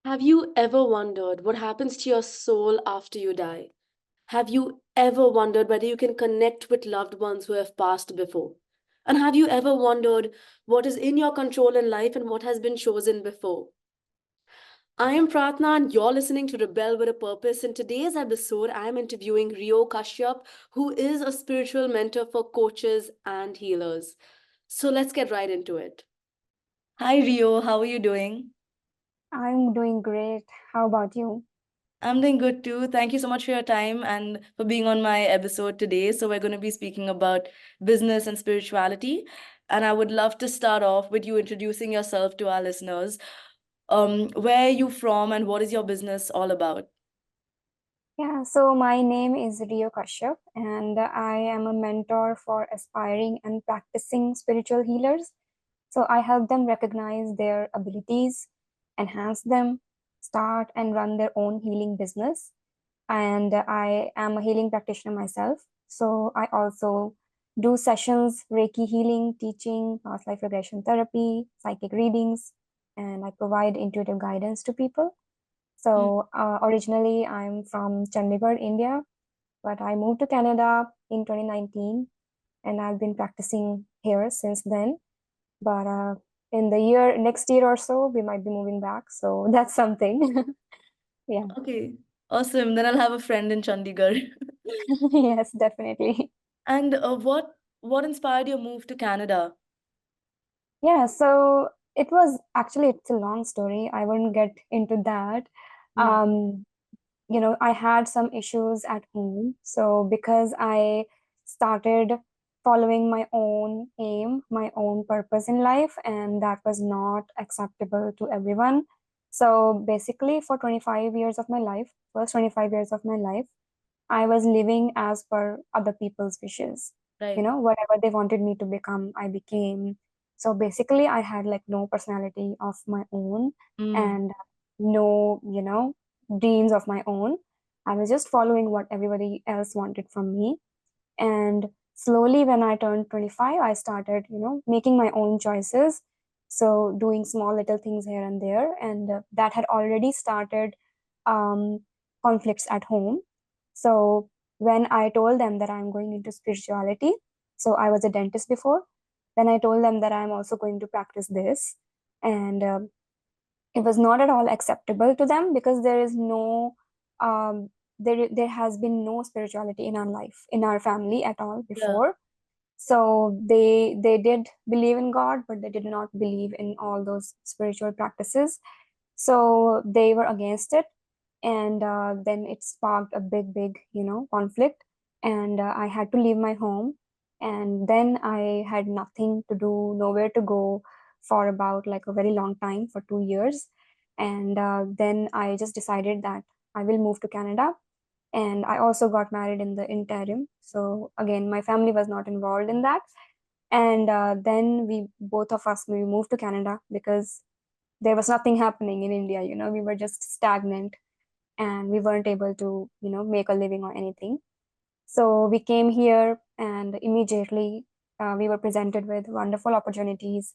Have you ever wondered what happens to your soul after you die? Have you ever wondered whether you can connect with loved ones who have passed before? And have you ever wondered what is in your control in life and what has been chosen before? I am Pratna, and you're listening to Rebel with a Purpose. In today's episode, I am interviewing Rio Kashyap, who is a spiritual mentor for coaches and healers. So let's get right into it. Hi, Rio. How are you doing? I'm doing great. How about you? I'm doing good too. Thank you so much for your time and for being on my episode today. So, we're going to be speaking about business and spirituality. And I would love to start off with you introducing yourself to our listeners. Where are you from and what is your business all about? Yeah, so my name is Rio Kashyap, and I am a mentor for aspiring and practicing spiritual healers. So I help them recognize their abilities, enhance them, start and run their own healing business. And I am a healing practitioner myself. So I also do sessions, Reiki healing, teaching, past life regression therapy, psychic readings, and I provide intuitive guidance to people. Mm. So originally I'm from Chandigarh, India, but I moved to Canada in 2019 and I've been practicing here since then. But in the next year or so, we might be moving back. So that's something. Yeah. Okay, awesome. Then I'll have a friend in Chandigarh. Yes, definitely. And what inspired your move to Canada? Yeah, so it was actually it's a long story. I wouldn't get into that. Mm. Um, I had some issues at home. So because I started following my own aim, my own purpose in life, and that was not acceptable to everyone. So basically, for 25 years of my life, first 25 years of my life, I was living as per other people's wishes. Right. Whatever they wanted me to become, I became. So basically, I had like no personality of my own Mm. and no, dreams of my own. I was just following what everybody else wanted from me. And slowly, when I turned 25, I started, making my own choices. So doing small little things here and there. And that had already started um, conflicts at home. So when I told them that I'm going into spirituality, so I was a dentist before, then I told them that I'm also going to practice this. And it was not at all acceptable to them because there is no there has been no spirituality in our life, in our family at all Yeah. before. So they did believe in God, but they did not believe in all those spiritual practices. So they were against it, and then it sparked a big conflict, and I had to leave my home. And then I had nothing to do, nowhere to go for about like a very long time, for 2 years. And then I just decided that I will move to Canada, and I also got married in the interim. So again, my family was not involved in that. And then we both of us we moved to Canada because there was nothing happening in India. We were just stagnant and we weren't able to make a living or anything. So we came here, and immediately we were presented with wonderful opportunities.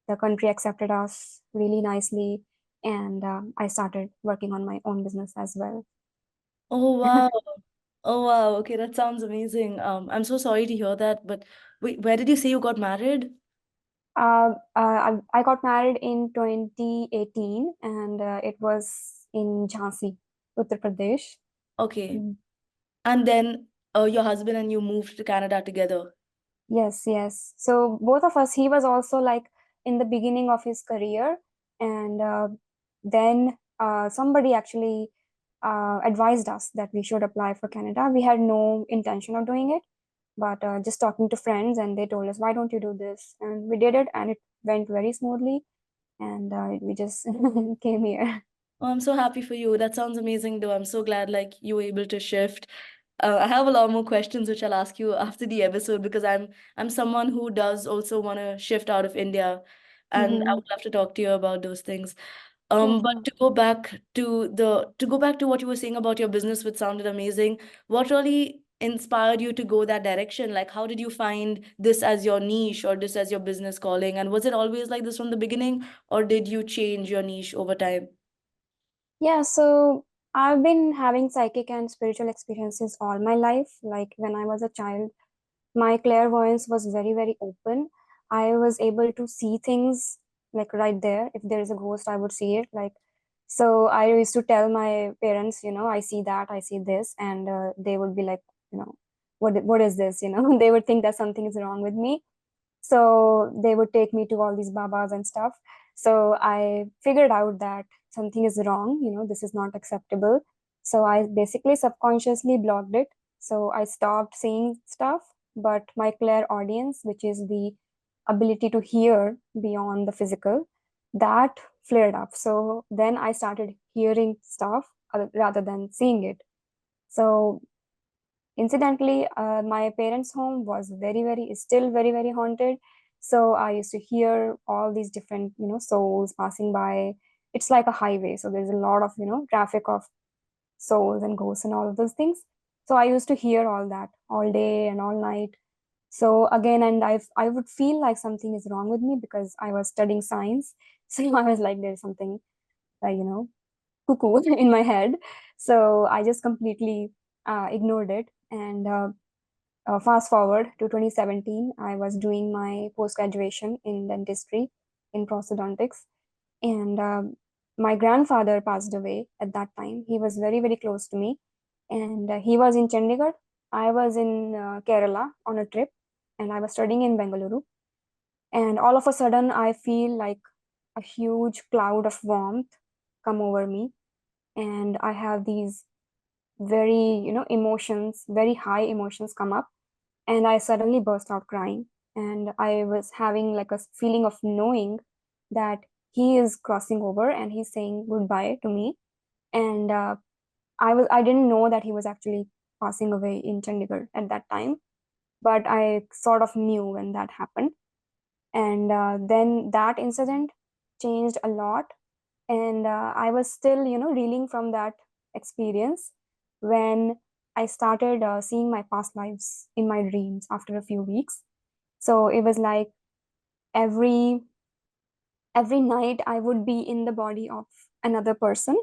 The country accepted us really nicely, and I started working on my own business as well. Oh, wow. Oh, wow. Okay, that sounds amazing. I'm so sorry to hear that, but wait, where did you say you got married? I got married in 2018, and it was in Jhansi, Uttar Pradesh. Okay. Mm. And then your husband and you moved to Canada together. Yes, yes. So both of us, he was also like in the beginning of his career, and then somebody actually advised us that we should apply for Canada. We had no intention of doing it, but just talking to friends, and they told us, "Why don't you do this?" And we did it, and it went very smoothly, and we just came here. Oh, I'm so happy for you. That sounds amazing, though. I'm so glad like you were able to shift. I have a lot more questions which I'll ask you after the episode because I'm someone who does also want to shift out of India, and I Hmm. would love to talk to you about those things. Sure, But sure. to go back to what you were saying about your business, which sounded amazing, what really inspired you to go that direction? Like, how did you find this as your niche or this as your business calling? And was it always like this from the beginning, or did you change your niche over time? Yeah, so I've been having psychic and spiritual experiences all my life. Like when I was a child, my clairvoyance was very, very open. I was able to see things like right there. If there is a ghost, I would see it. Like, so I used to tell my parents, I see that, I see this, and they would be like, you know, what is this? They would think that something is wrong with me. So they would take me to all these babas and stuff. So I figured out that something is wrong, this is not acceptable. So I basically subconsciously blocked it. So I stopped seeing stuff, but my clairaudience, which is the ability to hear beyond the physical, that flared up. So then I started hearing stuff rather than seeing it. So incidentally, my parents' home was very, very, is still very, very haunted. So I used to hear all these different, souls passing by. It's like a highway. So there's a lot of, traffic of souls and ghosts and all of those things. So I used to hear all that all day and all night. So again, and I would feel like something is wrong with me because I was studying science. So I was like, there's something, cuckoo in my head. So I just completely ignored it. And fast forward to 2017, I was doing my post graduation in dentistry in prosthodontics, and my grandfather passed away at that time. He was very, very close to me, and he was in Chandigarh. I was in Kerala on a trip, and I was studying in Bengaluru. And all of a sudden, I feel like a huge cloud of warmth come over me, and I have these very, emotions, very high emotions come up, and I suddenly burst out crying. And I was having like a feeling of knowing that he is crossing over and he's saying goodbye to me. And I didn't know that he was actually passing away in Chandigarh at that time, but I sort of knew when that happened. And then that incident changed a lot, and I was still, reeling from that experience when I started seeing my past lives in my dreams after a few weeks. So it was like every every night I would be in the body of another person,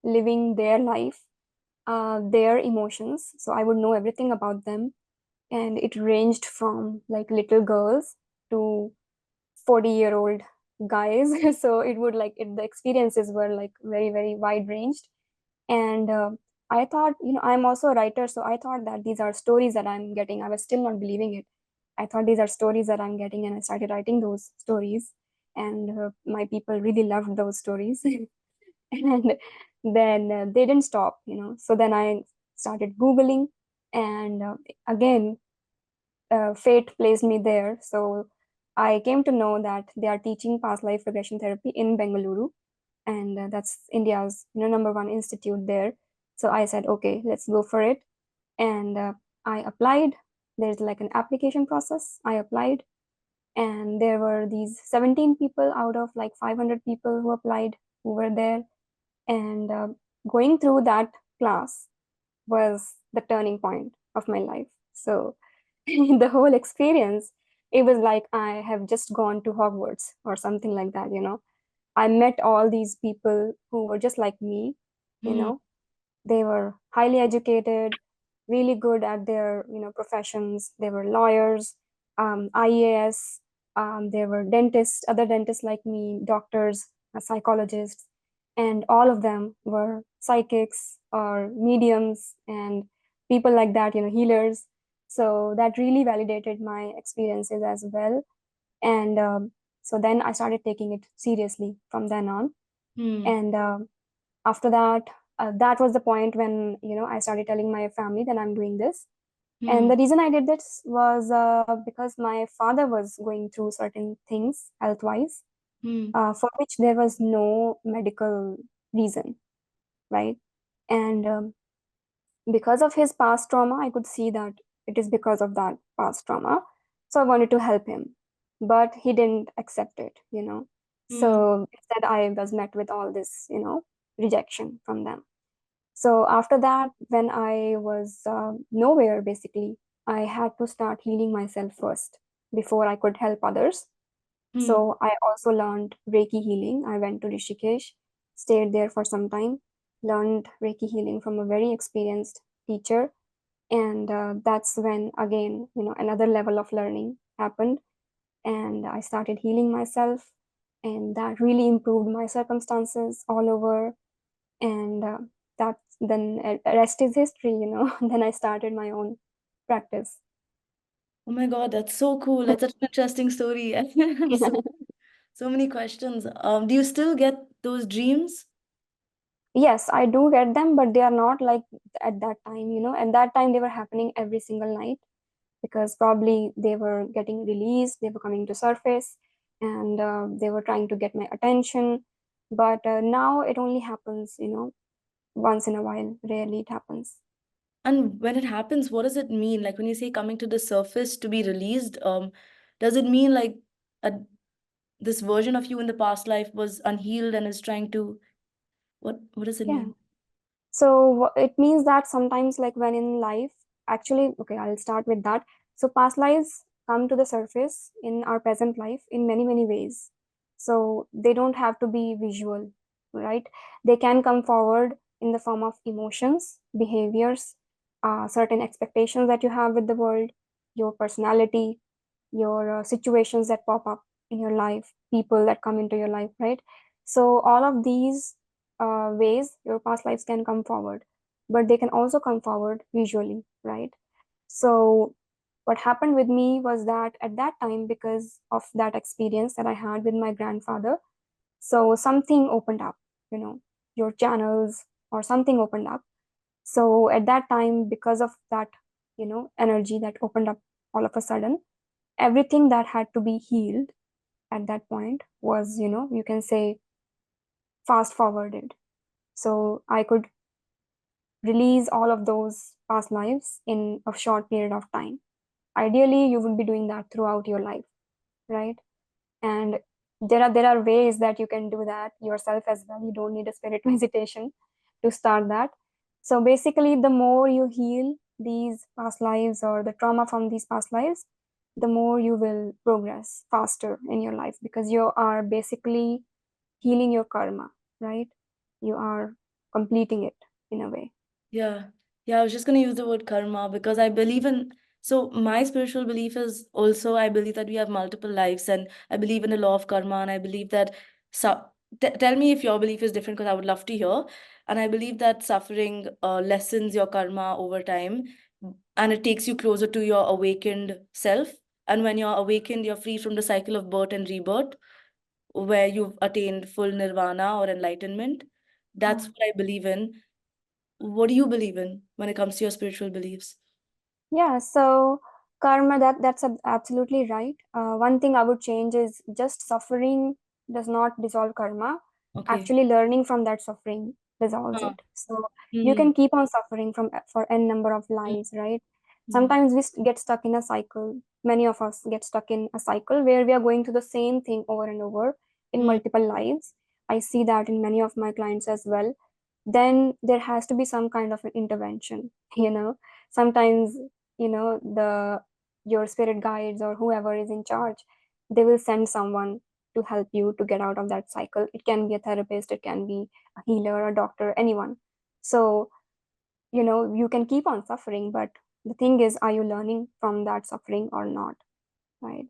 living their life, their emotions. So I would know everything about them, and it ranged from like little girls to 40-year-old guys. So it would the experiences were like very, very wide ranged. And I thought, I'm also a writer, so I thought that these are stories that I'm getting. I was still not believing it. I thought these are stories that I'm getting, and I started writing those stories. And my people really loved those stories. And then they didn't stop, So then I started Googling, and again, fate placed me there. So I came to know that they are teaching past life regression therapy in Bengaluru, and that's India's number one institute there. So I said, okay, let's go for it, and I applied. There's like an application process. I applied, and there were these 17 people out of like 500 people who applied who were there, and going through that class was the turning point of my life. So the whole experience, it was like I have just gone to Hogwarts or something like that. I met all these people who were just like me, you Hmm. know. They were highly educated, really good at their, professions. They were lawyers, IAS, they were dentists, other dentists like me, doctors, psychologists, and all of them were psychics or mediums and people like that, healers. So that really validated my experiences as well. And so then I started taking it seriously from then on. Hmm. And after that, that was the point when I started telling my family that I'm doing this. And Hmm. the reason I did this was because my father was going through certain things health wise, Hmm. for which there was no medical reason, right? And because of his past trauma, I could see that it is because of that past trauma. So I wanted to help him, but he didn't accept it. Hmm. So instead, I was met with all this, rejection from them. So after that, when I was nowhere, basically, I had to start healing myself first before I could help others. Hmm. So I also learned Reiki healing. I went to Rishikesh, stayed there for some time, learned Reiki healing from a very experienced teacher. And that's when, again, another level of learning happened. And I started healing myself. And that really improved my circumstances all over. And that then rest is history. Then I started my own practice. Oh my God, that's so cool. That's such an interesting story. I have so many questions. Do you still get those dreams? Yes, I do get them, but they are not like at that time. At that time, they were happening every single night because probably they were getting released, they were coming to surface, and they were trying to get my attention. But now it only happens, once in a while. Rarely it happens. And when it happens, what does it mean? Like when you say coming to the surface to be released, does it mean like a, this version of you in the past life was unhealed and is trying to, what does it Yeah. mean? So it means that sometimes, like when in life, actually, okay, I'll start with that. So past lives come to the surface in our present life in many, many ways. So they don't have to be visual, right? They can come forward in the form of emotions, behaviors, certain expectations that you have with the world, your personality, your situations that pop up in your life, people that come into your life, right? So all of these ways your past lives can come forward, but they can also come forward visually, right? So what happened with me was that at that time, because of that experience that I had with my grandfather, so something opened up, you know, your channels or something opened up. So at that time, because of that, energy that opened up all of a sudden, everything that had to be healed at that point was, you can say, fast forwarded. So I could release all of those past lives in a short period of time. Ideally, you would be doing that throughout your life, right? And there are ways that you can do that yourself as well. You don't need a spirit visitation to start that. So basically, the more you heal these past lives or the trauma from these past lives, the more you will progress faster in your life because you are basically healing your karma, right? You are completing it in a way. Yeah. Yeah, I was just going to use the word karma because I believe in, so my spiritual belief is also, I believe that we have multiple lives and I believe in the law of karma and I believe that, so, tell me if your belief is different because I would love to hear. And I believe that suffering lessens your karma over time and it takes you closer to your awakened self. And when you're awakened, you're free from the cycle of birth and rebirth where you've attained full nirvana or enlightenment. That's Yeah. what I believe in. What do you believe in when it comes to your spiritual beliefs? Yeah, so karma, absolutely right. One thing I would change is just suffering does not dissolve karma. Okay. Actually, learning from that suffering dissolves Huh. it. So you Mm, can keep on suffering for n number of mm, lives, right? mm, Sometimes we get stuck in a cycle. Many of us get stuck in a cycle where we are going through the same thing over and over in mm, multiple lives. I see that in many of my clients as well. Then there has to be some kind of an intervention. Sometimes the your spirit guides or whoever is in charge, they will send someone to help you to get out of that cycle. It can be a therapist, it can be a healer, a doctor, anyone. So you can keep on suffering, but the thing is, are you learning from that suffering or not, right?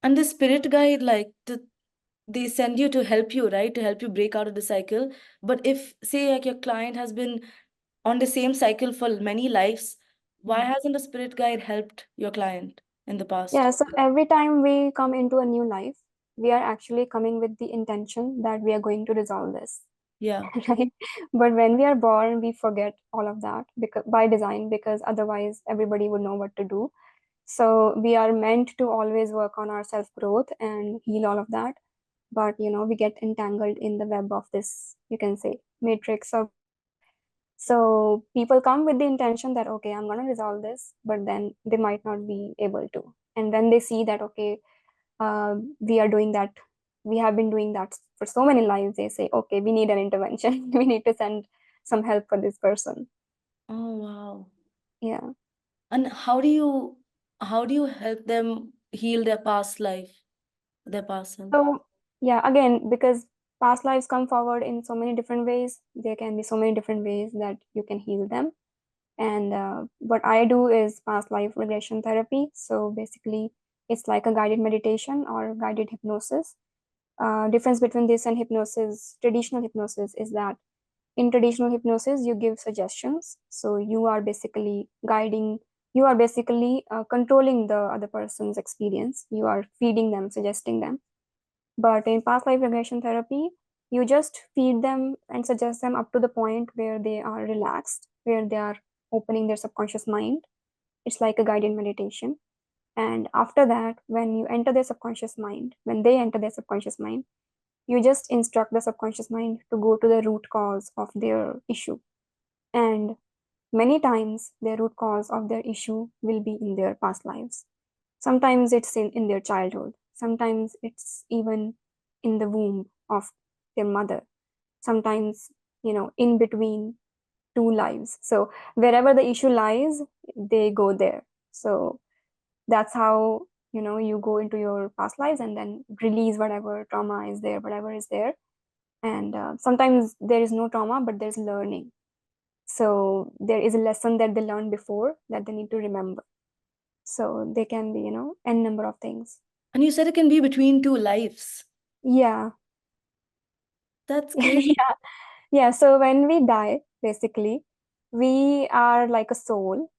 and the spirit guide, like they send you to help you, right? To help you break out of the cycle. But if, say, like your client has been on the same cycle for many lives, why Mm. hasn't a spirit guide helped your client in the past? Yeah, so every time we come into a new life, we are actually coming with the intention that we are going to resolve this. Yeah. Right? But when we are born, we forget all of that because by design, because otherwise everybody would know what to do. So we are meant to always work on our self growth and heal all of that. But we get entangled in the web of this, you can say, matrix of life. So people come with the intention that, okay, I'm gonna resolve this, but then they might not be able to. And when they see that, okay, we are doing that, we have been doing that for so many lives, they say, okay, we need an intervention. We need to send some help for this person. Oh, wow. Yeah. And how do you help them heal their past life, their past self? So yeah, again, because past lives come forward in so many different ways. There can be so many different ways that you can heal them. And what I do is past life regression therapy. So basically, it's like a guided meditation or guided hypnosis. Difference between this and hypnosis, traditional hypnosis, is that in traditional hypnosis, you give suggestions. So you are basically guiding, you are basically controlling the other person's experience. You are feeding them, suggesting them. But in past life regression therapy, you just feed them and suggest them up to the point where they are relaxed, where they are opening their subconscious mind. It's like a guided meditation. And after that, when you enter their subconscious mind, when they enter their subconscious mind, you just instruct the subconscious mind to go to the root cause of their issue. And many times, the root cause of their issue will be in their past lives. Sometimes it's in their childhood. Sometimes it's even in the womb of their mother. Sometimes, in between two lives. So wherever the issue lies, they go there. So that's how, you go into your past lives and then release whatever trauma is there, whatever is there. And sometimes there is no trauma, but there's learning. So there is a lesson that they learned before that they need to remember. So they can be, n number of things. And you said it can be between two lives. Yeah. That's great. Yeah. Yeah. So when we die, basically, we are like a soul,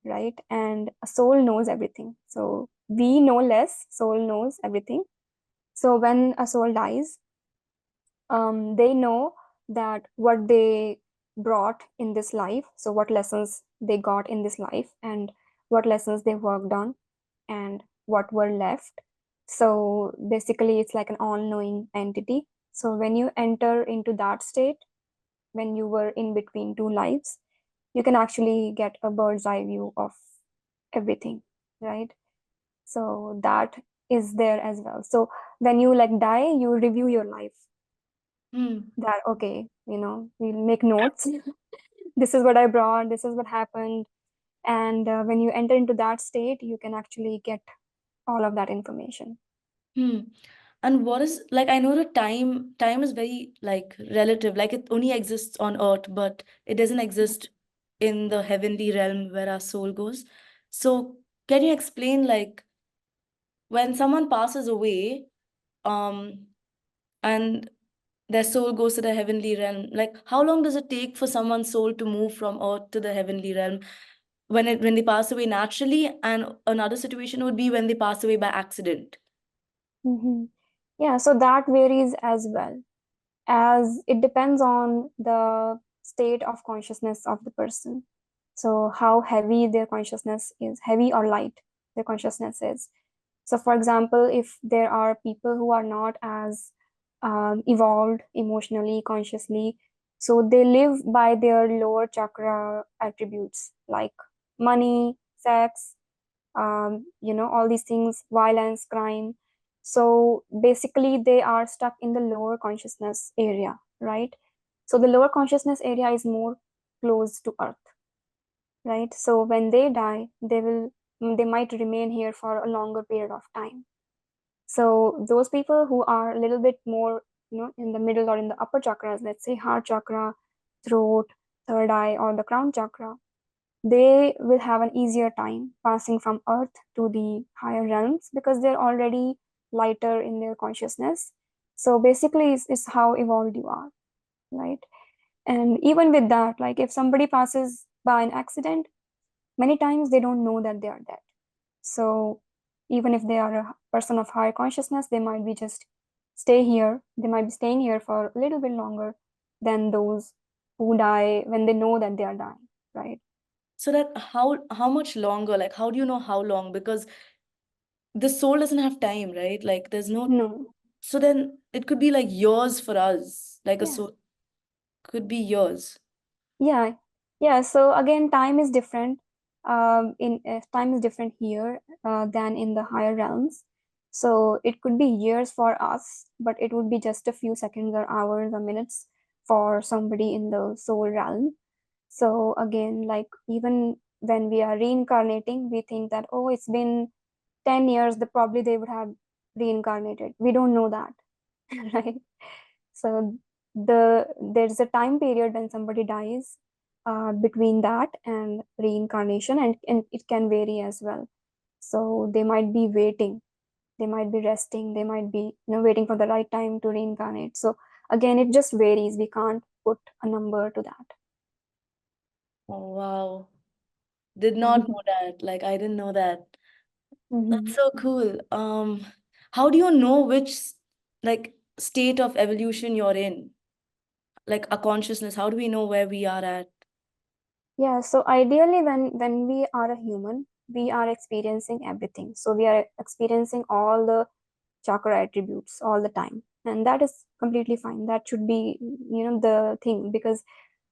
right? And a soul knows everything. So we know less, soul knows everything. So when a soul dies, they know that what they brought in this life, so what lessons they got in this life, and what lessons they worked on, and what were left. So basically, it's like an all-knowing entity. So when you enter into that state, when you were in between two lives, you can actually get a bird's eye view of everything, right? So that is there as well. So when you like die, you review your life. Hmm. That okay, we'll make notes. This is what I brought, this is what happened. And when you enter into that state, you can actually get all of that information. Hmm. And what is like I know that time is very like relative, like it only exists on earth, but it doesn't exist in the heavenly realm where our soul goes. So can you explain like when someone passes away, um, and their soul goes to the heavenly realm, like how long does it take for someone's soul to move from earth to the heavenly realm when they pass away naturally, and another situation would be when they pass away by accident? Hmm. Yeah, so that varies as well, as it depends on the state of consciousness of the person. So how heavy their consciousness is, heavy or light their consciousness is. So for example, if there are people who are not as evolved emotionally, consciously, so they live by their lower chakra attributes like money, sex, all these things, violence, crime. So basically, they are stuck in the lower consciousness area, right? So the lower consciousness area is more close to Earth, right? So when they die, they might remain here for a longer period of time. So those people who are a little bit more, in the middle or in the upper chakras, let's say heart chakra, throat, third eye, or the crown chakra, they will have an easier time passing from earth to the higher realms because they're already lighter in their consciousness. So basically it's how evolved you are, right? And even with that, like if somebody passes by an accident, many times they don't know that they are dead. So even if they are a person of higher consciousness, they might be just stay here, they might be staying here for a little bit longer than those who die when they know that they are dying, right? So that how much longer, like how do you know how long? Because the soul doesn't have time, right? Like there's no, No. so then it could be like years for us, like a Yeah. soul could be years. Yeah, yeah. So again, time is different. In time is different here than in the higher realms. So it could be years for us, but it would be just a few seconds or hours or minutes for somebody in the soul realm. So again, like even when we are reincarnating, we think that, oh, it's been 10 years, that probably they would have reincarnated. We don't know that, right? So there's a time period when somebody dies between that and reincarnation, and it can vary as well. So they might be waiting, they might be resting, they might be, waiting for the right time to reincarnate. So again, it just varies. We can't put a number to that. Oh, wow. Did not know that. Like, I didn't know that. That's Mhm. so cool. How do you know like state of evolution you're in? Like a consciousness, how do we know where we are at? Yeah, so ideally, when we are a human, we are experiencing everything. So we are experiencing all the chakra attributes all the time, and that is completely fine. That should be, the thing, because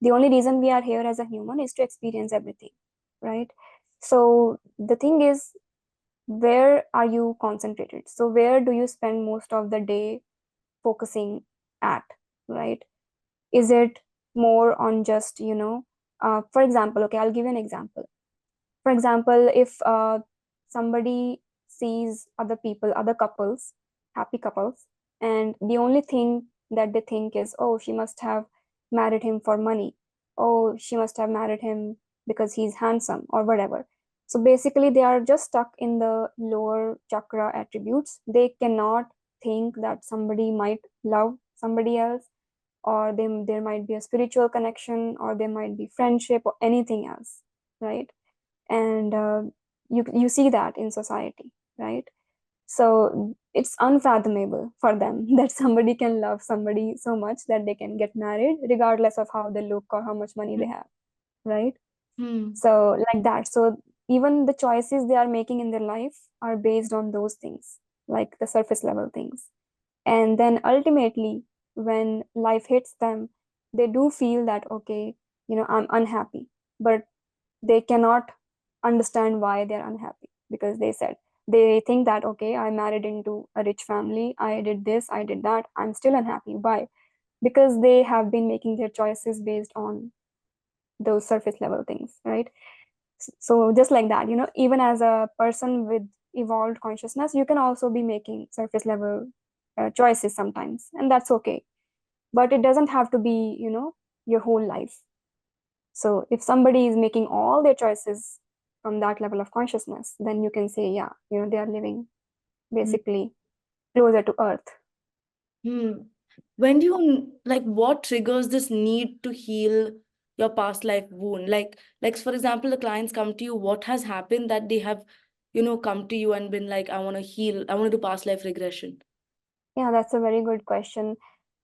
the only reason we are here as a human is to experience everything, right? So the thing is, where are you concentrated? So where do you spend most of the day focusing at, right? Is it more on just, for example, okay, I'll give you an example. For example, if somebody sees other people, other couples, happy couples, and the only thing that they think is, oh, she must have married him for money. Oh, she must have married him because he's handsome or whatever. So basically, they are just stuck in the lower chakra attributes. They cannot think that somebody might love somebody else, or there might be a spiritual connection, or there might be friendship or anything else, right? And you see that in society, right? So it's unfathomable for them that somebody can love somebody so much that they can get married regardless of how they look or how much money they have, right? Hmm. So like that. So even the choices they are making in their life are based on those things, like the surface level things. And then ultimately, when life hits them, they do feel that, okay, I'm unhappy, but they cannot understand why they're unhappy, because they think that, okay, I married into a rich family, I did this, I did that, I'm still unhappy. Why? Because they have been making their choices based on those surface level things, right? So just like that, even as a person with evolved consciousness, you can also be making surface level choices sometimes, and that's okay. But it doesn't have to be, your whole life. So if somebody is making all their choices from that level of consciousness, then you can say, yeah, they are living Hmm. basically closer to earth. Hmm. When do like what triggers this need to heal your past life wound? Like for example, the clients come to you, what has happened that they have, come to you and been like, I want to heal, I want to do past life regression. Yeah, that's a very good question.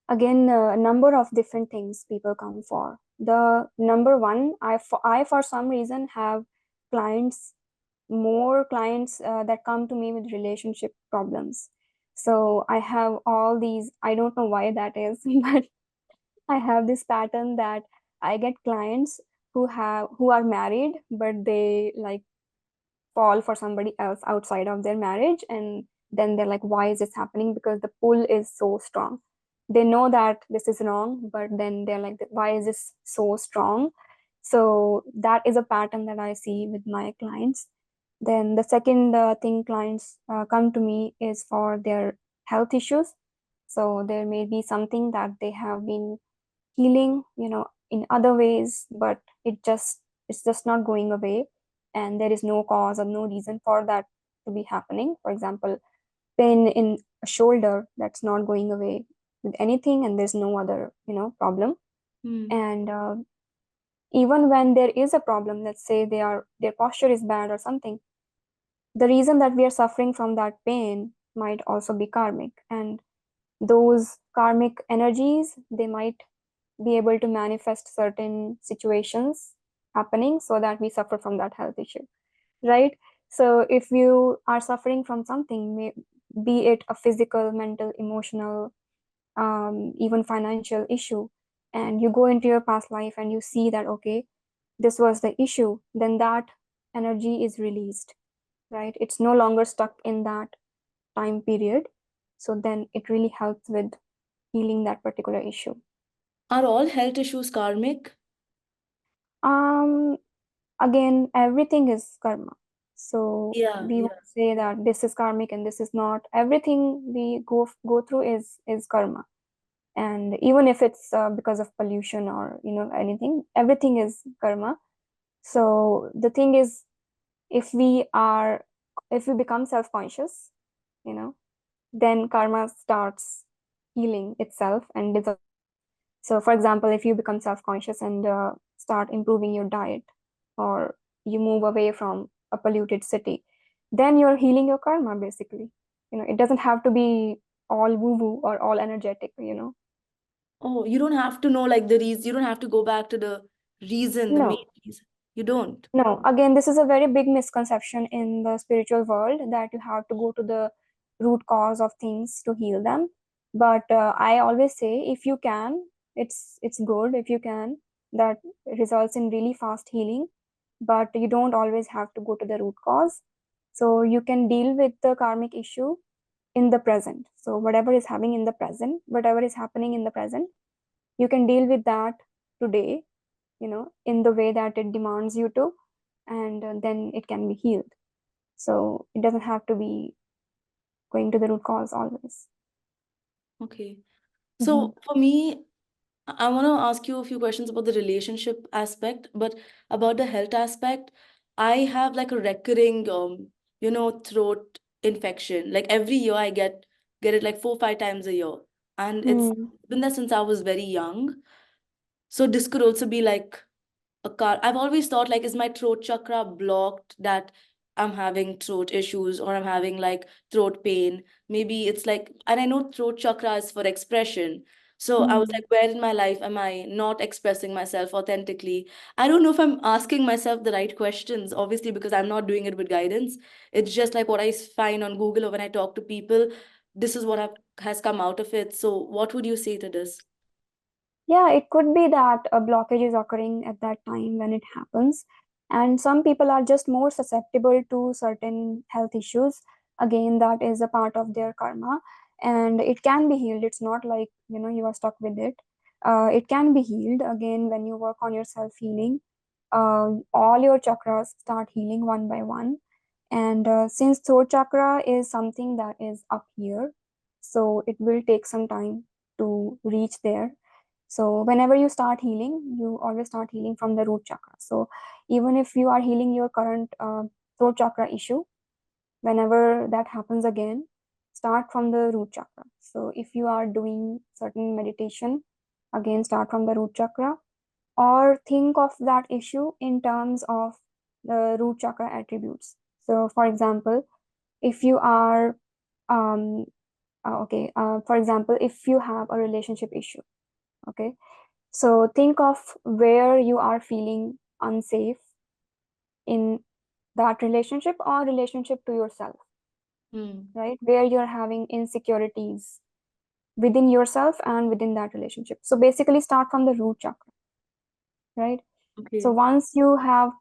Again, a number of different things people come for. The number one, I for some reason have clients, more clients that come to me with relationship problems. So I have all these, I don't know why that is, but I have this pattern that I get clients who are married, but they like fall for somebody else outside of their marriage, and then they're like, why is this happening? Because the pull is so strong. They know that this is wrong, but then they're like, why is this so strong? So that is a pattern that I see with my clients. Then the second thing clients come to me is for their health issues. So there may be something that they have been healing, in other ways, but it's just not going away, and there is no cause or no reason for that to be happening. For example, pain in a shoulder that's not going away with anything, and there's no other, problem. Hmm. And even when there is a problem, let's say their posture is bad or something, the reason that we are suffering from that pain might also be karmic, and those karmic energies, they might be able to manifest certain situations happening so that we suffer from that health issue, right? So if you are suffering from something, be it a physical, mental, emotional, even financial issue, and you go into your past life and you see that, okay, this was the issue, then that energy is released, right? It's no longer stuck in that time period. So then it really helps with healing that particular issue. Are all health issues karmic? um Again, everything is karma. So Yeah, we yeah. won't say that this is karmic and this is not. Everything we go through is karma. And even if it's because of pollution or anything, everything is karma. So the thing is, if we are if we become self-conscious, you know then karma starts healing itself and dissolving. So for example, if you become self-conscious and start improving your diet, or you move away from a polluted city, then you're healing your karma basically. It doesn't have to be all woo woo or all energetic. Oh, you don't have to know like the reason. You don't have to go back to the reason, the main No, reason. You don't. no. Again, this is a very big misconception in the spiritual world, that you have to go to the root cause of things to heal them. But I always say, if you can, it's good if you can. That results in really fast healing, but you don't always have to go to the root cause. So you can deal with the karmic issue in the present. So whatever is happening in the present, you can deal with that today, in the way that it demands you to, and then it can be healed. So it doesn't have to be going to the root cause always. Okay. Hmm. So for me, I want to ask you a few questions about the relationship aspect, but about the health aspect, I have like a recurring, throat infection. Like every year I get it like 4, 5 times a year, and it's Hmm. been there since I was very young. So this could also be like a car. I've always thought like, is my throat chakra blocked that I'm having throat issues or I'm having like throat pain? Maybe it's like, and I know throat chakra is for expression. So I was Hmm. like, where in my life am I not expressing myself authentically? I don't know if I'm asking myself the right questions, obviously, because I'm not doing it with guidance. It's just like what I find on Google or when I talk to people. This is what has come out of it. So what would you say to this? Yeah, it could be that a blockage is occurring at that time when it happens. And some people are just more susceptible to certain health issues. Again, that is a part of their karma, and it can be healed. It's not like, you are stuck with it. It can be healed again when you work on your self healing. All your chakras start healing one by one. And since throat chakra is something that is up here, so it will take some time to reach there. So whenever you start healing, you always start healing from the root chakra. So even if you are healing your current throat chakra issue, whenever that happens again, start from the root chakra. So if you are doing certain meditation, again start from the root chakra, or think of that issue in terms of the root chakra attributes. So for example, if you are for example, if you have a relationship issue, okay, so think of where you are feeling unsafe in that relationship or relationship to yourself, Hmm. right? Where you're having insecurities within yourself and within that relationship. So basically, start from the root chakra, right? So Okay. once you have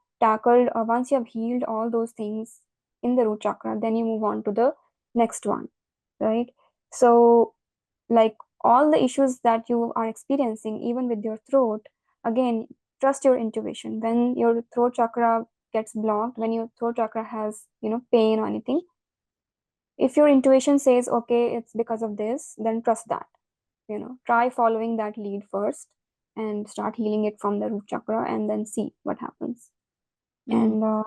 healed all those things in the root chakra, then you move on to the next one, right? So, like, all the issues that you are experiencing, even with your throat, again, trust your intuition. When your throat chakra gets blocked, when your throat chakra has, pain or anything, if your intuition says, okay, it's because of this, then trust that. Try following that lead first and start healing it from the root chakra, and then see what happens. Hmm. And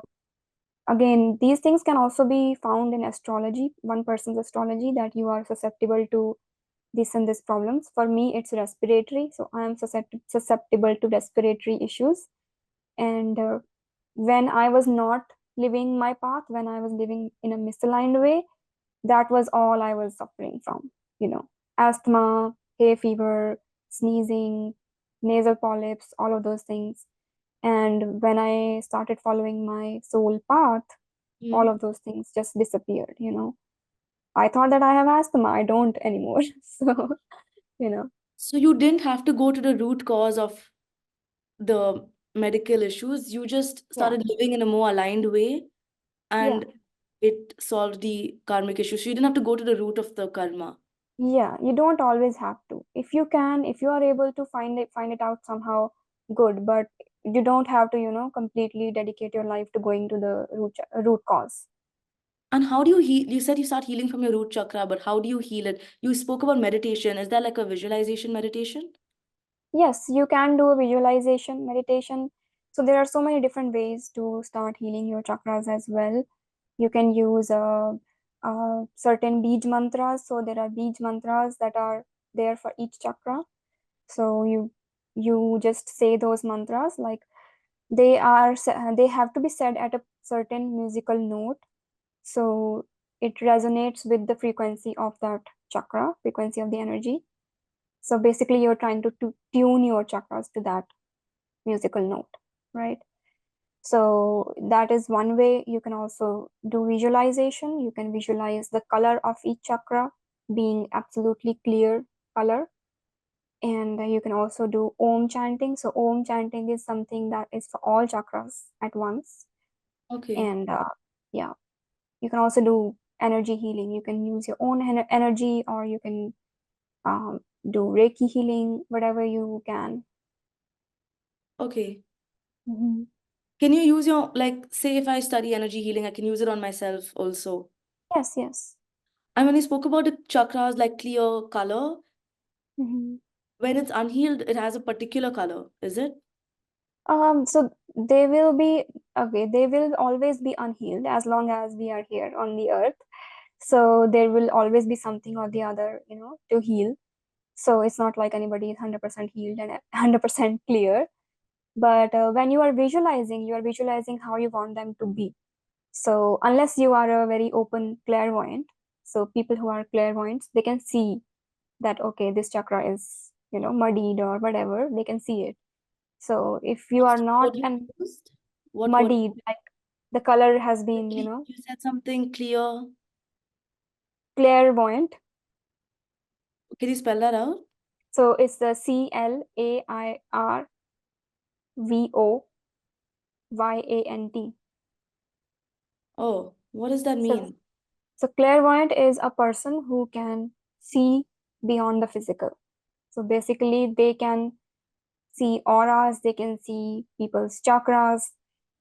again, these things can also be found in astrology, one person's astrology, that you are susceptible to this and this problems. For me, it's respiratory, so I am susceptible to respiratory issues. And when I was not living my path, when I was living in a misaligned way, that was all I was suffering from. You know, Asthma, hay fever, sneezing, nasal polyps, all of those things. And when I started following my soul path, all Hmm. of those things just disappeared. I thought that I have asthma. I don't anymore. So, you know, So you didn't have to go to the root cause of the medical issues. You just yeah, started living in a more aligned way yeah, and it solved the karmic issue. So you didn't have to go to the root of the karma. yeah. You don't always have to. If you can, if you are able to find it out somehow, good. But you don't have to, completely dedicate your life to going to the root cause. And how do you heal? You said you start healing from your root chakra, but how do you heal it? You spoke about meditation. Is that like a visualization meditation? Yes, you can do a visualization meditation. So there are so many different ways to start healing your chakras as well. You can use certain beej mantras. So there are beej mantras that are there for each chakra. So you just say those mantras, like they have to be said at a certain musical note. So it resonates with the frequency of that chakra, frequency of the energy. So basically, you're trying to tune your chakras to that musical note, right? So that is one way. You can also do visualization. You can visualize the color of each chakra being absolutely clear color. And you can also do Om chanting. So Om chanting is something that is for all chakras at once. Okay. And yeah, you can also do energy healing. You can use your own energy, or you can um, do Reiki healing, whatever you can. Okay. Mhm. Can you use your, like, say if I study energy healing, I can use it on myself also. Yes, yes. And when you spoke about the chakras, like clear color, Mhm. when it's unhealed, it has a particular color, is it? So they will be okay, they will always be unhealed as long as we are here on the earth. So there will always be something or the other, to heal. So it's not like anybody is 100% healed and 100% clear. But when you are visualizing how you want them to be. So unless you are a very open clairvoyant, so people who are clairvoyants, they can see that, okay, this chakra is, muddied or whatever, they can see it. So if you What's are the not word you an used? What word? muddied, like the color has been, You said something clear. clairvoyant. Can you spell that out? So it's the Clairvoyant. Oh, what does that So, mean? so clairvoyant is a person who can see beyond the physical. So basically, they can see auras, they can see people's chakras,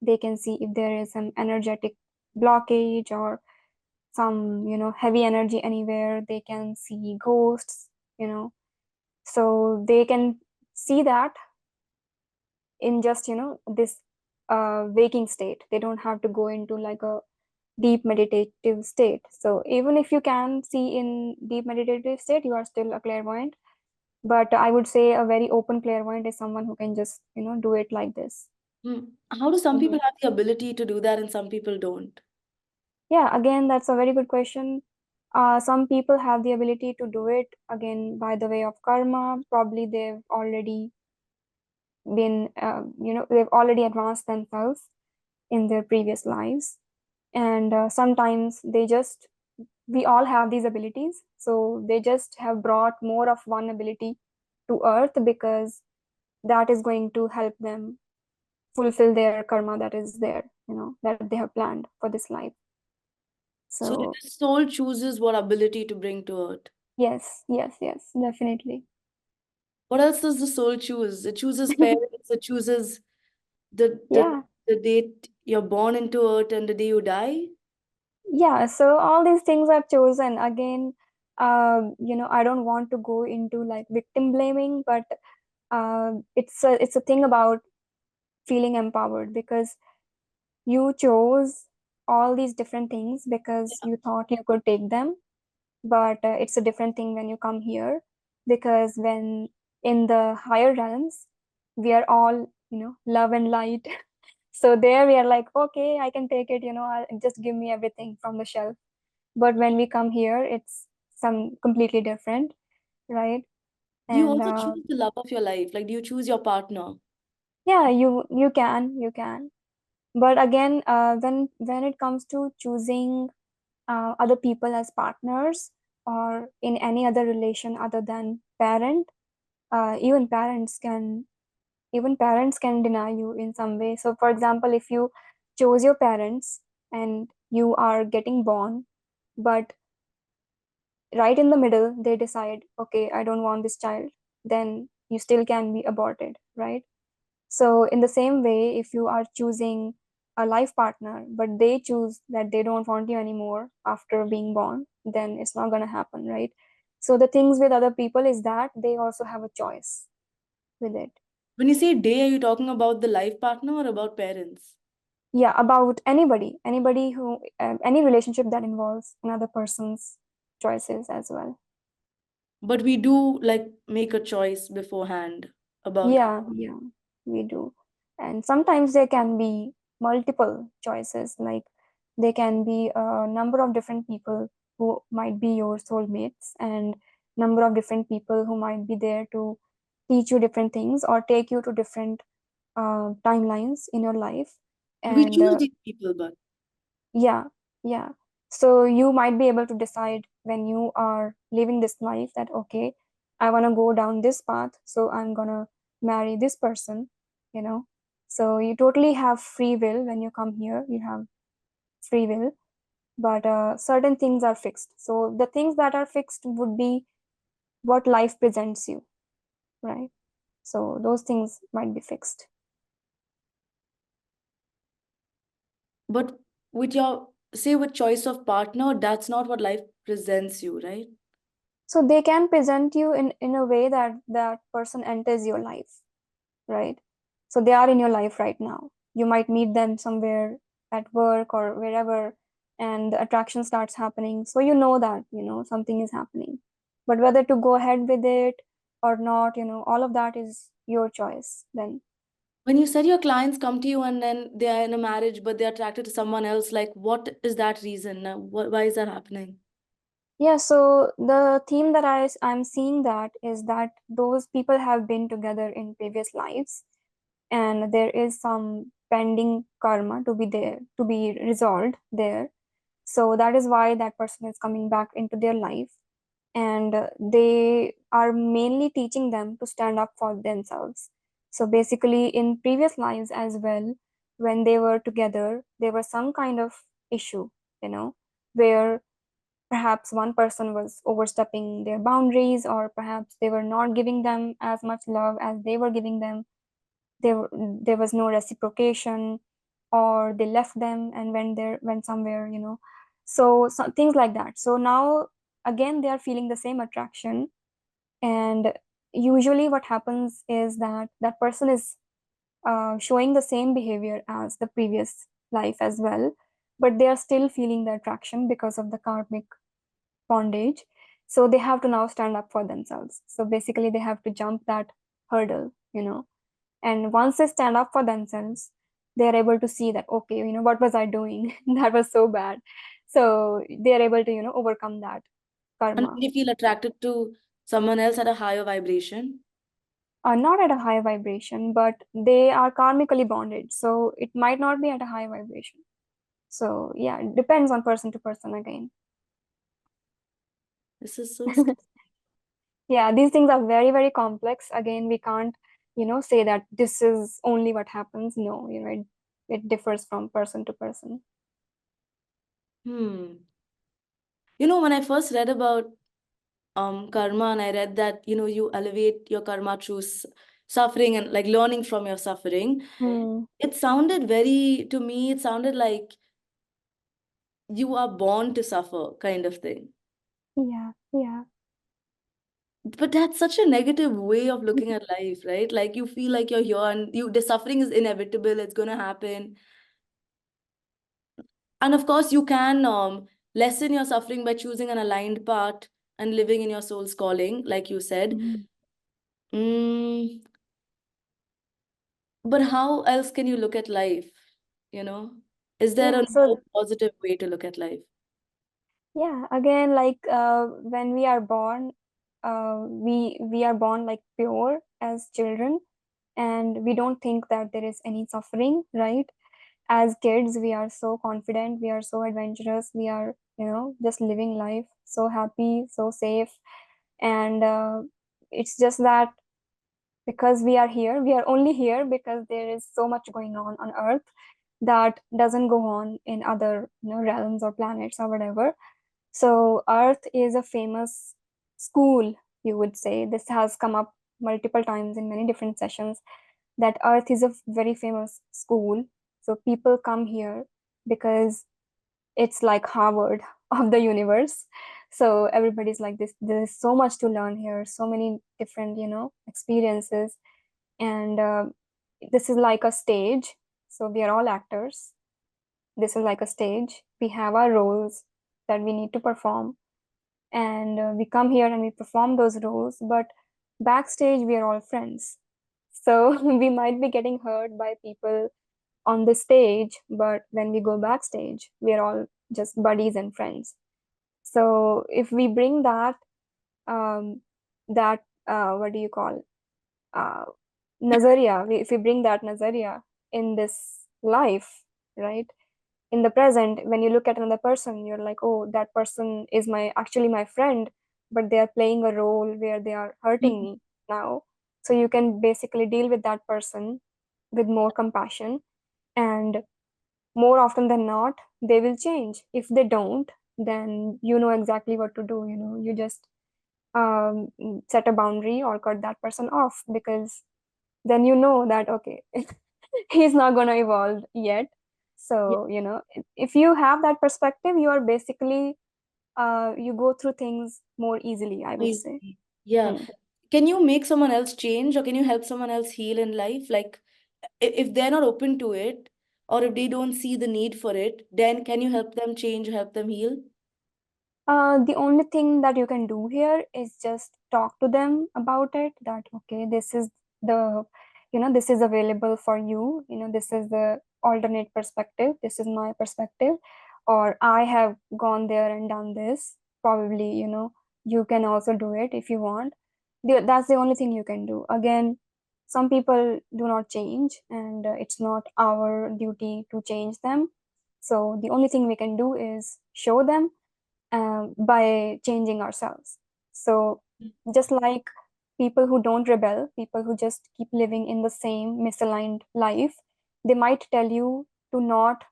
they can see if there is some energetic blockage or some, heavy energy anywhere. They can see ghosts, you know. So they can see that in just, this waking state. They don't have to go into like a deep meditative state. So even if you can see in deep meditative state, you are still a clairvoyant. But I would say a very open clairvoyant is someone who can just, do it like this. Hmm. How do some Mhm. people have the ability to do that and some people don't? Yeah, again, that's a very good question. Some people have the ability to do it again by the way of karma. Probably they've already advanced themselves in their previous lives. And sometimes we all have these abilities. So they just have brought more of one ability to earth because that is going to help them fulfill their karma that is there, that they have planned for this life. So the So soul chooses what ability to bring to earth. yes, yes, yes, definitely. What else does the soul choose? It chooses parents, it chooses the the Yeah, the date you're born into earth and the day you die. yeah. So all these things are chosen. Again, I don't want to go into like victim blaming, but it's a thing about feeling empowered because you chose all these different things because you thought you could take them. But it's a different thing when you come here, because when in the higher realms, we are all, love and light. So there we are like, okay, I can take it, just give me everything from the shelf. But when we come here, it's some completely different, right? Do you And also choose the love of your life? Like, do you choose your partner? yeah, you can. But again, when it comes to choosing other people as partners or in any other relation other than parent, uh, even parents can even parents can deny you in some way. So for example, if you chose your parents and you are getting born, but right in the middle they decide, okay, I don't want this child, then you still can be aborted, right? So in the same way, if you are choosing a life partner, but they choose that they don't want you anymore after being born, then it's not going to happen, right? So the things with other people is that they also have a choice with it. When you say they, are you talking about the life partner or about parents? Yeah, about anybody who, any relationship that involves another person's choices as well. But we do like make a choice beforehand about. Yeah, we do. And sometimes there can be multiple choices, like there can be a number of different people who might be your soulmates, and number of different people who might be there to teach you different things or take you to different timelines in your life. We And choose these people, but yeah, yeah. So you might be able to decide when you are living this life that, okay, I want to go down this path, so I'm gonna marry this person, you know. So you totally have free will when you come here, you have free will, but certain things are fixed. So the things that are fixed would be what life presents you, right? So those things might be fixed. but with your say with choice of partner, that's not what life presents you, right? So they can present you in a way that that person enters your life, right? So they are in your life right now. You might meet them somewhere at work or wherever, and the attraction starts happening. So you know that, something is happening. But whether to go ahead with it or not, all of that is your choice then. When you said your clients come to you and then they are in a marriage, but they're attracted to someone else, like what is that reason? Why is that happening? Yeah, so the theme that I'm seeing that is that those people have been together in previous lives, and there is some pending karma to be there, to be resolved there. So that is why that person is coming back into their life. And they are mainly teaching them to stand up for themselves. So basically, in previous lives as well, when they were together, there was some kind of issue, where perhaps one person was overstepping their boundaries, or perhaps they were not giving them as much love as they were giving them. There was no reciprocation, or they left them and went somewhere, so things like that. So now again they are feeling the same attraction, and usually what happens is that that person is showing the same behavior as the previous life as well, but they are still feeling the attraction because of the karmic bondage. So they have to now stand up for themselves. So basically they have to jump that hurdle, and once they stand up for themselves, they are able to see that, okay, what was I doing? That was so bad. So they are able to, overcome that And karma. they feel attracted to someone else at a higher vibration. Not at a high vibration, but they are karmically bonded. So it might not be at a high vibration. So yeah, it depends on person to person again. This is so scary. Yeah, these things are very, very complex. Again, we can't, say that this is only what happens. No, it differs from person to person. Hmm. When I first read about karma, and I read that, you elevate your karma through suffering and like learning from your suffering, Hmm. it sounded very, to me, it sounded like you are born to suffer kind of thing. Yeah, yeah. But that's such a negative way of looking at life, right? Like you feel like you're here and the suffering is inevitable, it's gonna happen. And of course, you can lessen your suffering by choosing an aligned path and living in your soul's calling, like you said. Mhm. Mm, but how else can you look at life? You know, is there Yeah, a so more positive way to look at life? yeah, again, like when we are born, we are born like pure as children, and we don't think that there is any suffering, right? As kids, we are so confident, we are so adventurous, we are, just living life so happy, so safe. And it's just that because we are here, we are only here because there is so much going on earth that doesn't go on in other, realms or planets or whatever. So earth is a famous school, you would say. This has come up multiple times in many different sessions, that earth is a very famous school So people come here because it's like Harvard of the universe. So everybody's like this. There's so much to learn here, so many different, experiences. And this is like a stage. So we are all actors. This is like a stage. We have our roles that we need to perform. And we come here and we perform those roles. But backstage, we are all friends. So we might be getting hurt by people on the stage, but when we go backstage, we are all just buddies and friends. So if we bring um, that what do you call uh, nazariya, if we bring that nazariya in this life, right? In the present, when you look at another person, you're like, oh, that person is my actually my friend, but they are playing a role where they are hurting Mhm. me now. So you can basically deal with that person with more compassion, and more often than not, they will change. If they don't, then you know exactly what to do. You just set a boundary or cut that person off, because then you know that okay, he's not going to evolve yet. Yeah, So if you have that perspective, you are basically you go through things more easily, I would say. easy. Yeah. Hmm. Can you make someone else change, or can you help someone else heal in life? Like, if they're not open to it, or if they don't see the need for it, then can you help them change, help them heal? The only thing that you can do here is just talk to them about it, that okay, this is the this is available for you, this is the alternate perspective, this is my perspective, or I have gone there and done this, probably you can also do it if you want. That's the only thing you can do. Again, some people do not change, and it's not our duty to change them. So the only thing we can do is show them by changing ourselves. So, just like people who don't rebel, people who just keep living in the same misaligned life, they might tell you to not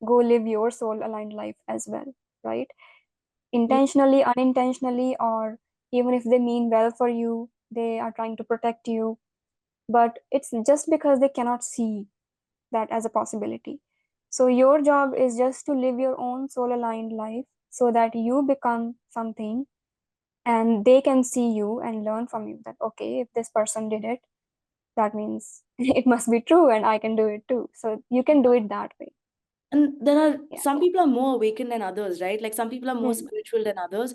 go live your soul aligned life as well, right? Mm. Intentionally, unintentionally, or even if they mean well for you, they are trying to protect you, but it's just because they cannot see that as a possibility. So your job is just to live your own soul aligned life so that you become something, and they can see you and learn from you that okay, if this person did it, that means it must be true and I can do it too. So you can do it that way. And there are Yeah. some people are more awakened than others, right? Like some people are more Hmm. spiritual than others.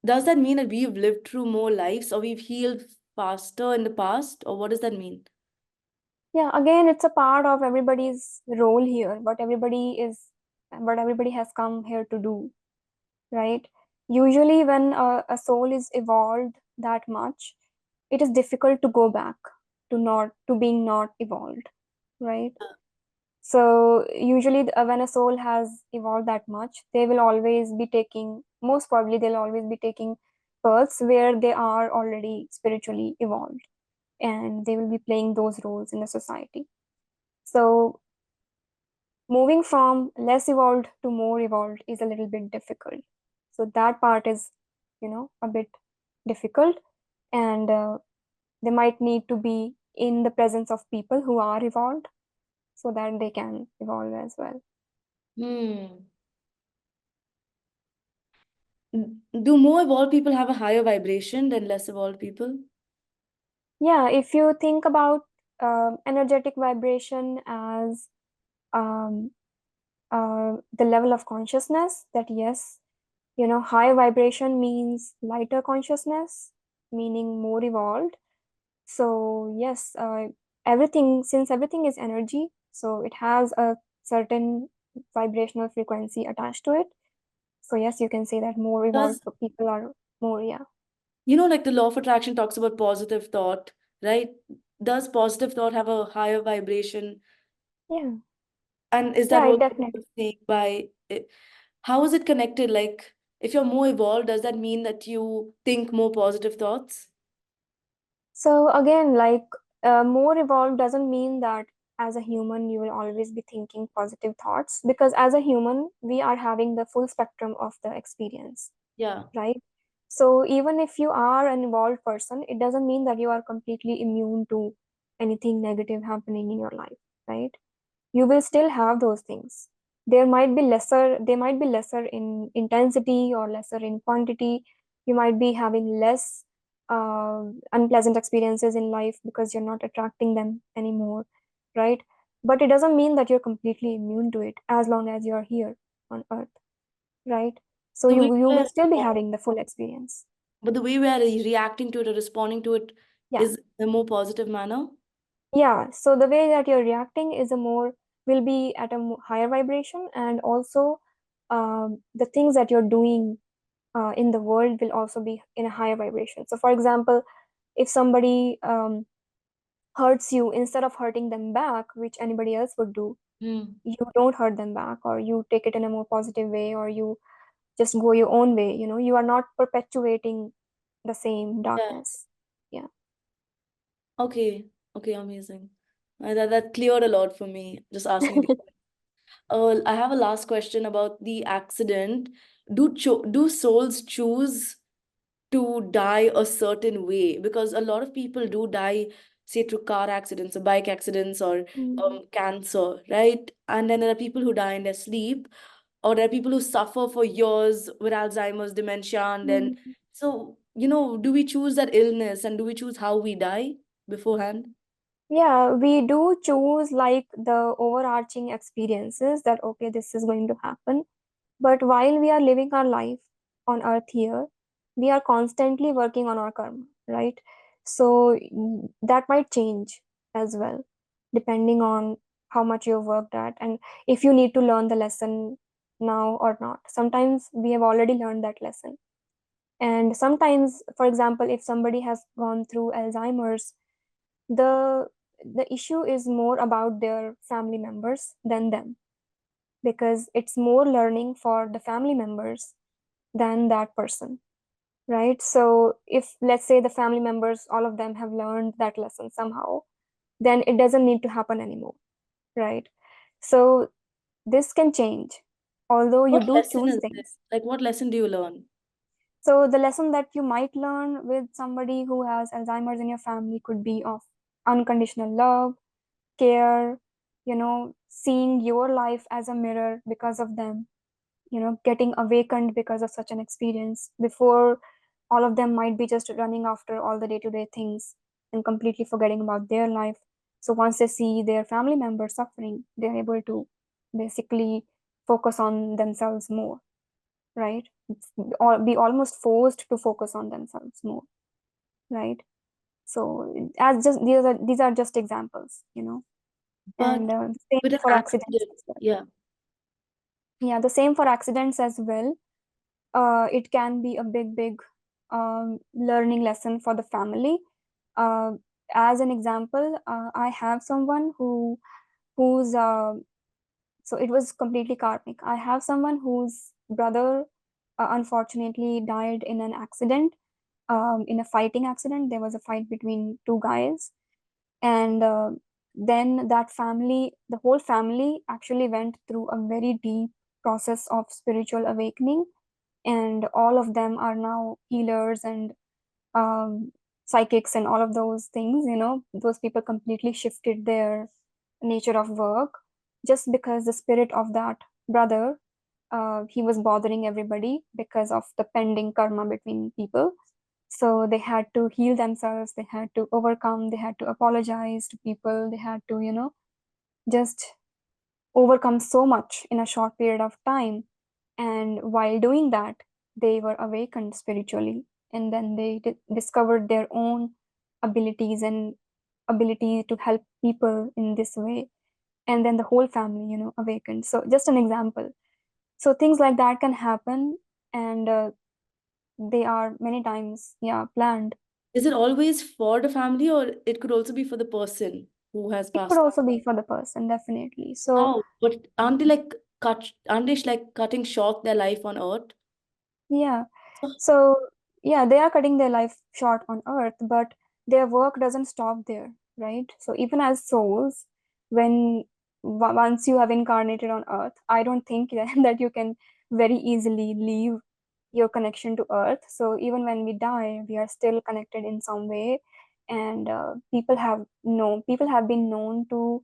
Does that mean that we've lived through more lives, or we've healed faster in the past, or what does that mean? Yeah, again, it's a part of everybody's role here, what everybody has come here to do, right? Usually when a soul is evolved that much, it is difficult to go back to being not evolved, right? So usually when a soul has evolved that much, most probably they'll always be taking births where they are already spiritually evolved, and they will be playing those roles in the society. So moving from less evolved to more evolved is a little bit difficult. So that part is, a bit difficult, and they might need to be in the presence of people who are evolved so that they can evolve as well. Hmm. Do more evolved people have a higher vibration than less evolved people? Yeah, if you think about energetic vibration as um, the level of consciousness, that yes, high vibration means lighter consciousness, meaning more evolved. So yes, since everything is energy, so it has a certain vibrational frequency attached to it. So yes, you can say that more evolved Does, people are more, yeah. like the law of attraction talks about positive thought, right? Does positive thought have a higher vibration? Yeah, And is that yeah, it what definitely. you're saying by it? How is it connected? Like, if you're more evolved, does that mean that you think more positive thoughts? So again, like more evolved doesn't mean that as a human you will always be thinking positive thoughts, because as a human we are having the full spectrum of the experience, Yeah. right? So even if you are an evolved person, it doesn't mean that you are completely immune to anything negative happening in your life, right? you will still have those things. They might be lesser in intensity or lesser in quantity. You might be having less unpleasant experiences in life because you're not attracting them anymore, right? But it doesn't mean that you're completely immune to it as long as you're here on earth, right? So The way you we're will still be having the full experience. but the way we are reacting to it or responding to it Yeah. is in a more positive manner. Yeah, so the way that you're reacting is a more will be at a higher vibration, and also the things that you're doing in the world will also be in a higher vibration. So, for example, if somebody hurts you, instead of hurting them back, which anybody else would do, Hmm. you don't hurt them back, or you take it in a more positive way, or you just go your own way. You know, you are not perpetuating the same Yeah. darkness. Yeah. Okay. Okay. Amazing. That cleared a lot for me. Just asking the. I have a last question about the accident. Do souls choose to die a certain way? Because a lot of people do die, say, through car accidents or bike accidents or Mm. cancer, right? And then there are people who die in their sleep, or there are people who suffer for years with Alzheimer's, dementia, and then Mm. so do we choose that illness and do we choose how we die beforehand? Yeah, we do choose like the overarching experiences that, okay, this is going to happen. But while we are living our life on earth here, we are constantly working on our karma, right? So that might change as well, depending on how much you've worked at and if you need to learn the lesson now or not. Sometimes we have already learned that lesson. And sometimes, for example, if somebody has gone through Alzheimer's, the the issue is more about their family members than them, because it's more learning for the family members than that person, right? So if, let's say, the family members, all of them have learned that lesson somehow, then it doesn't need to happen anymore, right? So this can change, although you What do lesson choose is it? things. Like, what lesson do you learn? So the lesson that you might learn with somebody who has Alzheimer's in your family could be of unconditional love, care, seeing your life as a mirror because of them, getting awakened because of such an experience. Before, all of them might be just running after all the day-to-day things and completely forgetting about their life. So once they see their family members suffering, they're able to basically focus on themselves more, right? Or be almost forced to focus on themselves more, right? So as just these are just examples, and But the same with an for accidents accident, as well. yeah. Yeah, the same for accidents as well. It can be a big learning lesson for the family. Uh, as an example, I have someone who's so it was completely karmic. I have someone whose brother unfortunately died in an accident, in a fighting accident. There was a fight between two guys, and then that family, the whole family, actually went through a very deep process of spiritual awakening, and all of them are now healers and um, psychics and all of those things. Those people completely shifted their nature of work just because the spirit of that brother, he was bothering everybody because of the pending karma between people. So they had to heal themselves, they had to overcome, they had to apologize to people, they had to just overcome so much in a short period of time. And while doing that, they were awakened spiritually, and then they discovered their own abilities and ability to help people in this way. And then the whole family, awakened. So just an example. So things like that can happen, and they are many times, yeah, planned. Is it always for the family or it could also be for the person who has It could passed? also be for the person, definitely. So How? But aren't they like cutting short their life on earth? yeah. So, So, yeah, they are cutting their life short on earth, but their work doesn't stop there, right? So, even as souls, when once you have incarnated on earth, I don't think that you can very easily leave your connection to earth. So, even when we die, we are still connected in some way. And people have been known to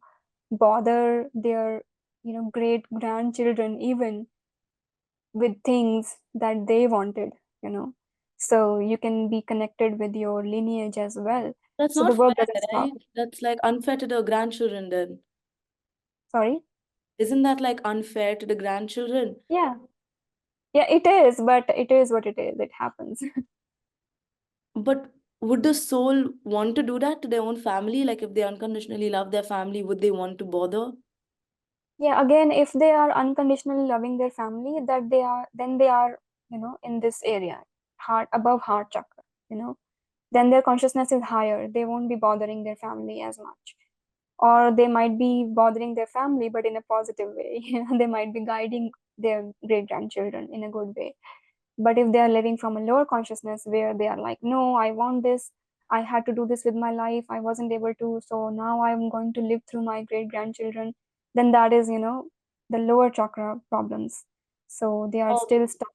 bother their, great grandchildren even with things that they wanted, you know. So you can be connected with your lineage as well. That's So not the work fair, doesn't stop. right? That's like unfair to the grandchildren then. Sorry? Isn't that like unfair to the grandchildren? Yeah. Yeah, it is, but it is what it is. It happens. But would the soul want to do that to their own family? Like if they unconditionally love their family, would they want to bother? Yeah, again, if they are unconditionally loving their family, that they are, then they are, in this area, heart, above heart chakra, then their consciousness is higher. They won't be bothering their family as much. Or they might be bothering their family, but in a positive way. They might be guiding their great grandchildren in a good way. But if they are living from a lower consciousness where they are like, no, I want this, I had to do this with my life, I wasn't able to, so now I'm going to live through my great grandchildren, then that is, the lower chakra problems. So they are Okay. still stuck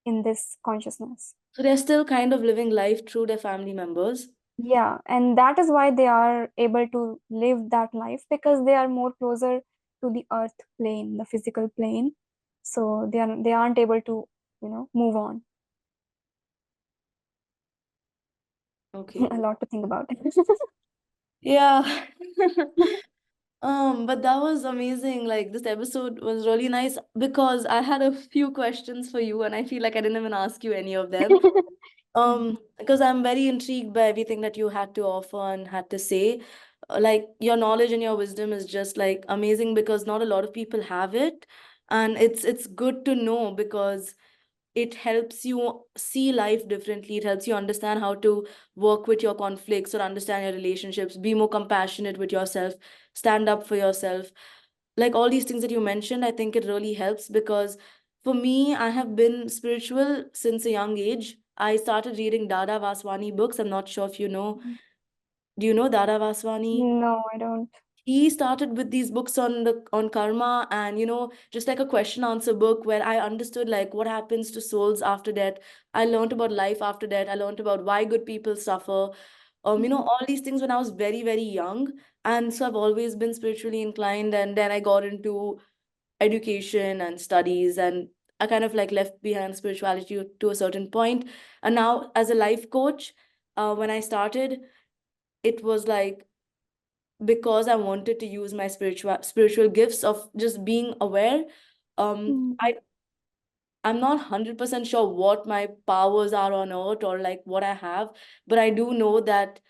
in this consciousness. So they're still kind of living life through their family members. Yeah, and that is why they are able to live that life, because they are more closer to the earth plane, the physical plane. So they aren't able to, move on. A Okay. lot to think about. Yeah. But that was amazing. Like this episode was really nice because I had a few questions for you and I feel like I didn't even ask you any of them. Because I'm very intrigued by everything that you had to offer and had to say. Like your knowledge and your wisdom is just like amazing because not a lot of people have it. And it's good to know because it helps you see life differently. It helps you understand how to work with your conflicts or understand your relationships, be more compassionate with yourself, stand up for yourself. Like all these things that you mentioned, I think it really helps because for me, I have been spiritual since a young age. I started reading Dada Vaswani books. I'm not sure if you know. Do you know Dada Vaswani? No, I don't. He started with these books on karma and just like a question answer book where I understood like what happens to souls after death. I learned about life after death. I learned about why good people suffer. Mhm. All these things when I was very very young, and so I've always been spiritually inclined, and then I got into education and studies, and I kind of like left behind spirituality to a certain point. And now as a life coach, when I started, it was like because I wanted to use my spiritual gifts of just being aware. Mhm. I'm not 100% sure what my powers are on earth or like what I have, but I do know that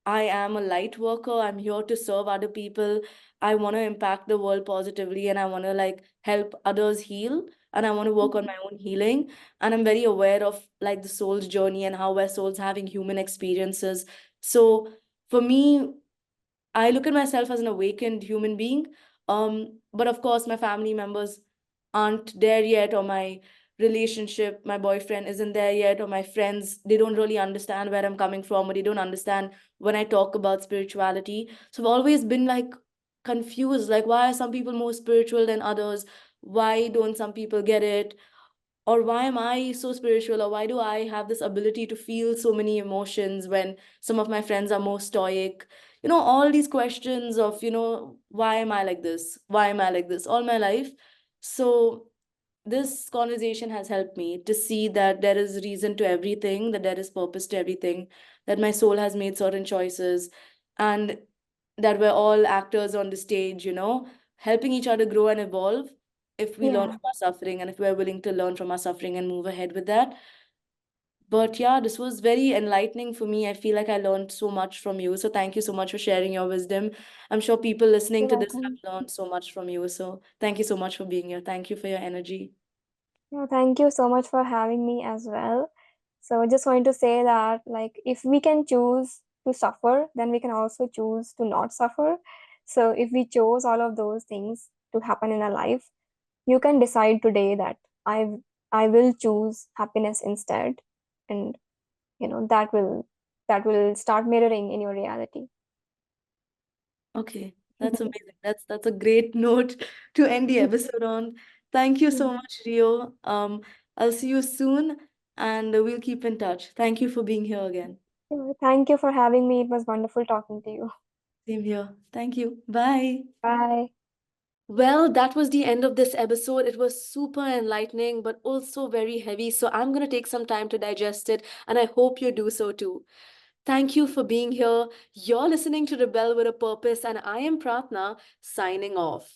I am a light worker. I'm here to serve other people. I want to impact the world positively and I want to like help others heal and I want to work on Mhm. my own healing. And I'm very aware of like the soul's journey and how we're souls having human experiences. So for me, I look at myself as an awakened human being. But of course, my family members aren't there yet, or my relationship, my boyfriend isn't there yet, or my friends, they don't really understand where I'm coming from, or they don't understand when I talk about spirituality. So I've always been like confused, like why are some people more spiritual than others? Why don't some people get it? Or why am I so spiritual? Or why do I have this ability to feel so many emotions when some of my friends are more stoic? All these questions of, why am I like this? Why am I like this all my life? So this conversation has helped me to see that there is reason to everything, that there is purpose to everything, that my soul has made certain choices, and that we're all actors on the stage, helping each other grow and evolve if we learn Yeah. from our suffering and if we're willing to learn from our suffering and move ahead with that. But yeah, this was very enlightening for me. I feel like I learned so much from you. So thank you so much for sharing your wisdom. I'm sure people listening You're to this welcome. have learned so much from you. So thank you so much for being here. Thank you for your energy. Yeah, thank you so much for having me as well. So just want to say that, like, if we can choose to suffer, then we can also choose to not suffer. So if we chose all of those things to happen in our life, you can decide today that I I will choose happiness instead, and that will start mirroring in your reality. Okay, that's amazing. That's a great note to end the episode on. Thank you so much, Rio. I'll see you soon and we'll keep in touch. Thank you for being here again. Yeah, thank you for having me. It was wonderful talking to you. Same here. Thank you. Bye. Bye. Well, that was the end of this episode. It was super enlightening, but also very heavy. So I'm going to take some time to digest it, and I hope you do so too. Thank you for being here. You're listening to Rebel with a Purpose, and I am Pratna signing off.